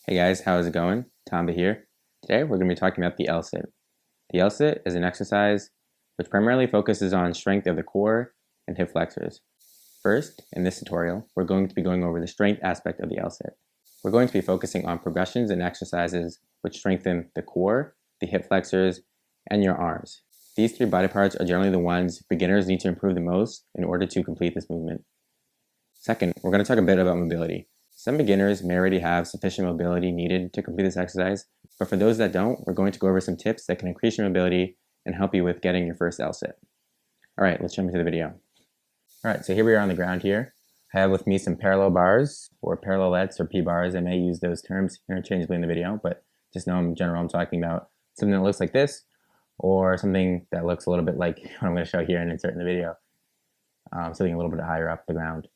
Hey guys, how's it going? Tamba here. Today we're going to be talking about the L-sit. The L-sit is an exercise which primarily focuses on strength of the core and hip flexors. First, in this tutorial, we're going to be going over the strength aspect of the L-sit. We're going to be focusing on progressions and exercises which strengthen the core, the hip flexors, and your arms. These three body parts are generally the ones beginners need to improve the most in order to complete this movement. Second, we're going to talk a bit about mobility. Some beginners may already have sufficient mobility needed to complete this exercise, but for those that don't, we're going to go over some tips that can increase your mobility and help you with getting your first L-sit. Alright, let's jump into the video. Alright, so here we are on the ground here. I have with me some parallel bars, or parallettes, or P-bars. I may use those terms interchangeably in the video, but just know in general I'm talking about something that looks like this, or something that looks a little bit like what I'm going to show here and insert in the video. Something a little bit higher up the ground.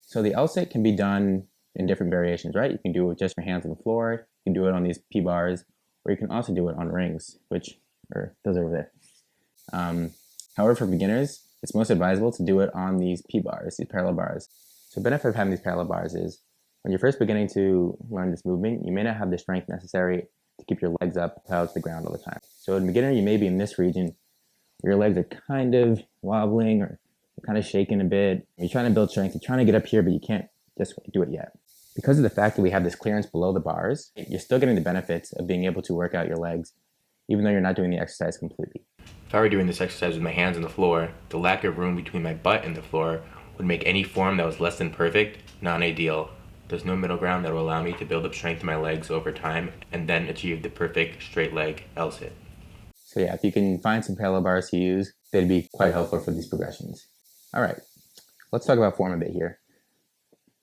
So the L-sit can be done in different variations, right? You can do it with just your hands on the floor, you can do it on these P-bars, or you can also do it on rings, which are those over there. However, for beginners, it's most advisable to do it on these P-bars, these parallel bars. So the benefit of having these parallel bars is when you're first beginning to learn this movement, you may not have the strength necessary to keep your legs up out to the ground all the time. So in beginner, you may be in this region where your legs are kind of wobbling or kind of shaking a bit. You're trying to build strength, you're trying to get up here, but you can't just do it yet. Because of the fact that we have this clearance below the bars, you're still getting the benefits of being able to work out your legs, even though you're not doing the exercise completely. If I were doing this exercise with my hands on the floor, the lack of room between my butt and the floor would make any form that was less than perfect non-ideal. There's no middle ground that will allow me to build up strength in my legs over time and then achieve the perfect straight leg L-sit. So yeah, if you can find some parallel bars to use, they'd be quite helpful for these progressions. Alright, let's talk about form a bit here.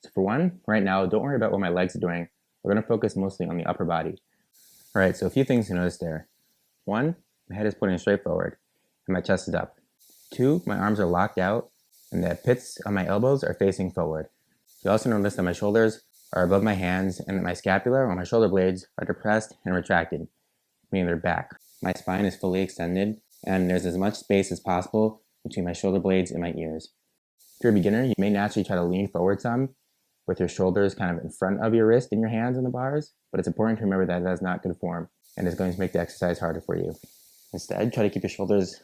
So for one, right now, don't worry about what my legs are doing. We're going to focus mostly on the upper body. Alright, so a few things to notice there. One, my head is pointing straight forward, and my chest is up. Two, my arms are locked out, and the pits on my elbows are facing forward. You also notice that my shoulders are above my hands, and that my scapula or my shoulder blades are depressed and retracted, meaning they're back. My spine is fully extended, and there's as much space as possible between my shoulder blades and my ears. If you're a beginner, you may naturally try to lean forward some, with your shoulders kind of in front of your wrist and your hands on the bars, but it's important to remember that that's not good form and is going to make the exercise harder for you. Instead, try to keep your shoulders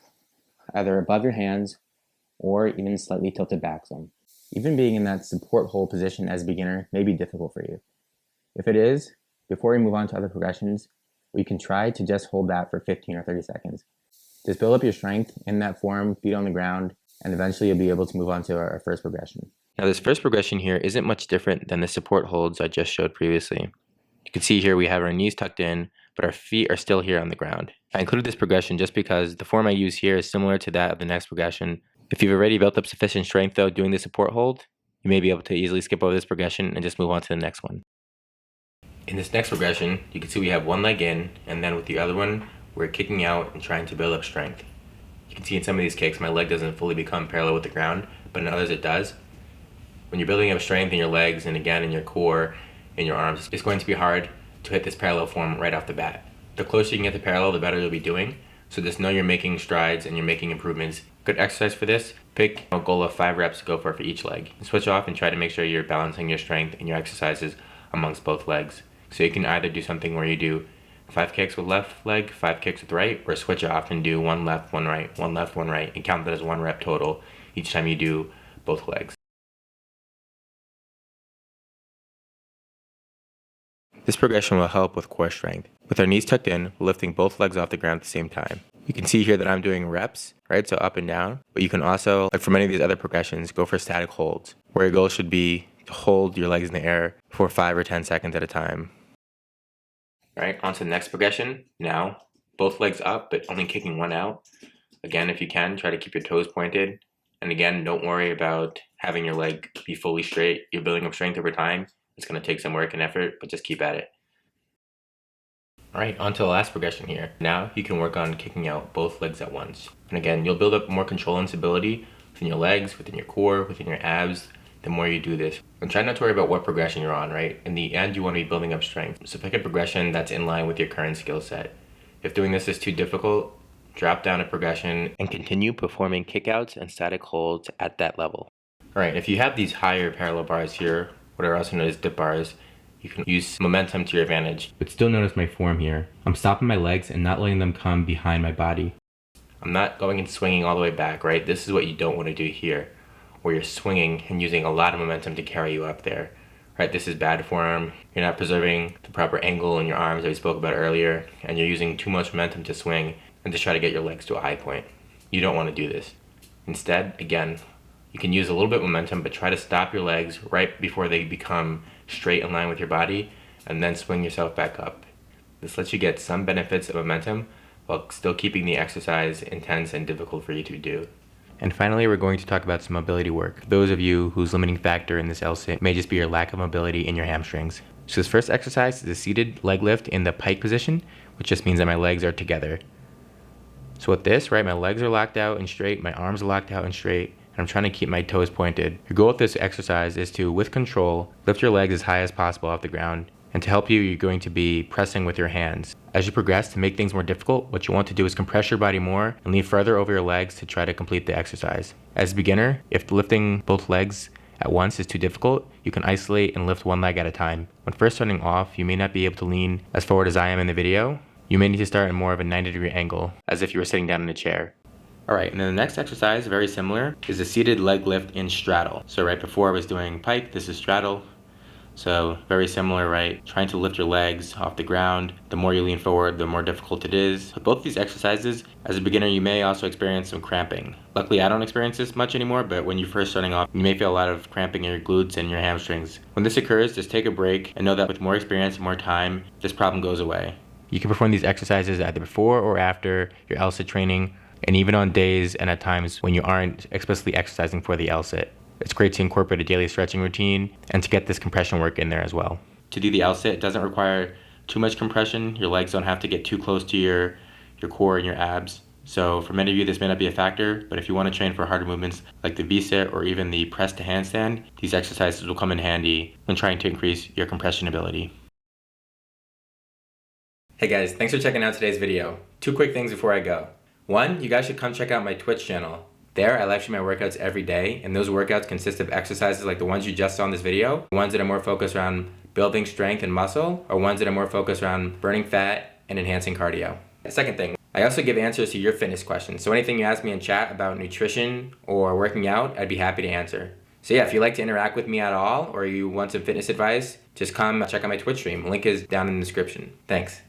either above your hands or even slightly tilted back some. Even being in that support hold position as a beginner may be difficult for you. If it is, before we move on to other progressions, we can try to just hold that for 15 or 30 seconds. Just build up your strength in that form, feet on the ground, and eventually you'll be able to move on to our first progression. Now this first progression here isn't much different than the support holds I just showed previously. You can see here we have our knees tucked in, but our feet are still here on the ground. I included this progression just because the form I use here is similar to that of the next progression. If you've already built up sufficient strength though doing the support hold, you may be able to easily skip over this progression and just move on to the next one. In this next progression, you can see we have one leg in, and then with the other one, we're kicking out and trying to build up strength. You can see in some of these kicks, my leg doesn't fully become parallel with the ground, but in others it does. When you're building up strength in your legs and again in your core, in your arms, it's going to be hard to hit this parallel form right off the bat. The closer you can get to parallel, the better you'll be doing. So just know you're making strides and you're making improvements. Good exercise for this, pick a goal of 5 reps to go for each leg. Switch off and try to make sure you're balancing your strength and your exercises amongst both legs. So you can either do something where you do 5 kicks with left leg, 5 kicks with right, or switch off and do 1 left, 1 right, 1 left, 1 right, and count that as 1 rep total each time you do both legs. This progression will help with core strength. With our knees tucked in, we're lifting both legs off the ground at the same time. You can see here that I'm doing reps, right? So up and down, but you can also, like for many of these other progressions, go for static holds, where your goal should be to hold your legs in the air for 5 or 10 seconds at a time. All right, on to the next progression. Now, both legs up, but only kicking one out. Again, if you can, try to keep your toes pointed. And again, don't worry about having your leg be fully straight. You're building up strength over time. It's going to take some work and effort, but just keep at it. Alright, on to the last progression here. Now you can work on kicking out both legs at once. And again, you'll build up more control and stability within your legs, within your core, within your abs, the more you do this. And try not to worry about what progression you're on, right? In the end, you want to be building up strength. So pick a progression that's in line with your current skill set. If doing this is too difficult, drop down a progression and continue performing kickouts and static holds at that level. Alright, if you have these higher parallel bars here, what are also known as dip bars, you can use momentum to your advantage. But still notice my form here. I'm stopping my legs and not letting them come behind my body. I'm not going and swinging all the way back, right? This is what you don't want to do here, where you're swinging and using a lot of momentum to carry you up there, right? This is bad form. You're not preserving the proper angle in your arms that we spoke about earlier, and you're using too much momentum to swing and just try to get your legs to a high point. You don't want to do this. Instead, again, you can use a little bit of momentum, but try to stop your legs right before they become straight in line with your body, and then swing yourself back up. This lets you get some benefits of momentum while still keeping the exercise intense and difficult for you to do. And finally, we're going to talk about some mobility work. Those of you whose limiting factor in this L-sit may just be your lack of mobility in your hamstrings. So this first exercise is a seated leg lift in the pike position, which just means that my legs are together. So with this, right, my legs are locked out and straight, my arms are locked out and straight, and I'm trying to keep my toes pointed. Your goal with this exercise is to, with control, lift your legs as high as possible off the ground. And to help you, you're going to be pressing with your hands. As you progress, to make things more difficult, what you want to do is compress your body more and lean further over your legs to try to complete the exercise. As a beginner, if lifting both legs at once is too difficult, you can isolate and lift one leg at a time. When first starting off, you may not be able to lean as forward as I am in the video. You may need to start in more of a 90-degree angle, as if you were sitting down in a chair. Alright, and then the next exercise, very similar, is a seated leg lift in straddle. So right before I was doing pike, this is straddle. So very similar, right? Trying to lift your legs off the ground. The more you lean forward, the more difficult it is. With both these exercises, as a beginner, you may also experience some cramping. Luckily, I don't experience this much anymore, but when you're first starting off, you may feel a lot of cramping in your glutes and your hamstrings. When this occurs, just take a break and know that with more experience and more time, this problem goes away. You can perform these exercises either before or after your L-sit training, and even on days and at times when you aren't explicitly exercising for the L-sit. It's great to incorporate a daily stretching routine and to get this compression work in there as well. To do the L-sit, it doesn't require too much compression. Your legs don't have to get too close to your core and your abs. So for many of you, this may not be a factor, but if you want to train for harder movements like the V-sit or even the press to handstand, these exercises will come in handy when trying to increase your compression ability. Hey guys, thanks for checking out today's video. 2 quick things before I go. 1, you guys should come check out my Twitch channel. There, I live stream my workouts every day, and those workouts consist of exercises like the ones you just saw in this video, ones that are more focused around building strength and muscle, or ones that are more focused around burning fat and enhancing cardio. Second thing, I also give answers to your fitness questions, so anything you ask me in chat about nutrition or working out, I'd be happy to answer. So yeah, if you'd like to interact with me at all, or you want some fitness advice, just come check out my Twitch stream. Link is down in the description. Thanks.